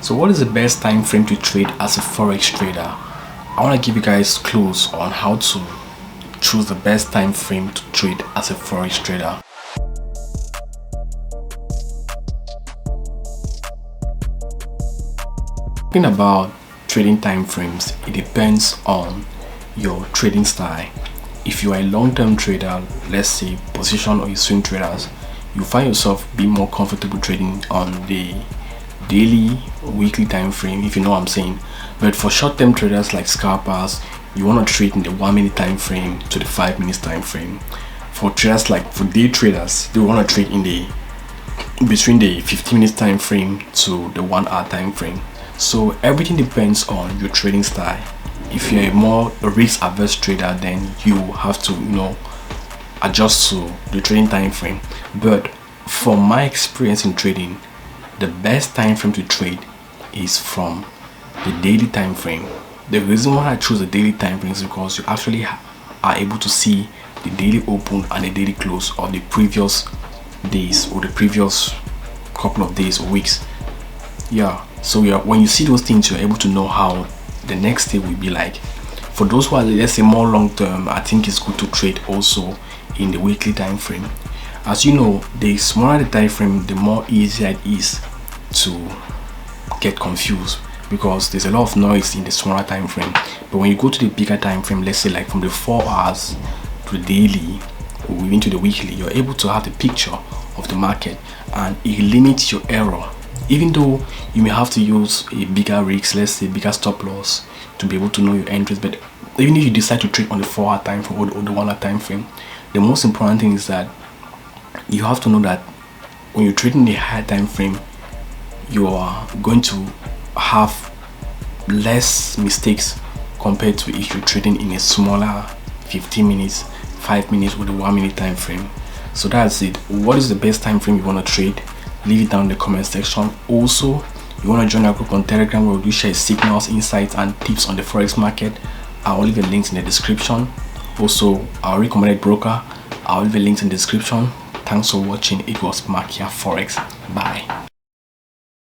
So what is the best time frame to trade as a forex trader? I want to give you guys clues on how to choose the best time frame to trade as a forex trader. Talking about trading time frames, it depends on your trading style. If you are a long-term trader, let's say position or you swing traders, you find yourself being more comfortable trading on the daily, weekly time frame, if you know what I'm saying. But for short-term traders like scalpers, you want to trade in the 1 minute time frame to the 5 minutes time frame. For traders for day traders, they want to trade in the between the 15 minutes time frame to the 1 hour time frame. So everything depends on your trading style. If you're a more risk averse trader, then you have to adjust to the trading time frame. But from my experience in trading, the best time frame to trade is from the daily time frame. The reason why I choose the daily time frame is because you actually are able to see the daily open and the daily close of the previous days or the previous couple of days or weeks. So when you see those things, you're able to know how the next day will be like. For those who are, let's say, more long term, I think it's good to trade also in the weekly time frame. As you know, the smaller the time frame, the more easier it is to get confused, because there's a lot of noise in the smaller time frame. But when you go to the bigger time frame, let's say like from the 4 hours to the daily or even to the weekly, you're able to have the picture of the market, and it limits your error. Even though you may have to use a bigger risk, let's say bigger stop loss, to be able to know your entries, but even if you decide to trade on the 4 hour time frame or the 1 hour time frame, the most important thing is that you have to know that when you're trading the higher time frame, you are going to have less mistakes compared to if you're trading in a smaller 15 minutes, 5 minutes or the 1 minute time frame. So that's it. What is the best time frame you want to trade? Leave it down in the comment section. Also, you want to join our group on Telegram where we share signals, insights and tips on the forex market. I'll leave the links in the description. Also, our recommended broker, I'll leave the links in the description. Thanks for watching. It was Mark here, Forex. Bye.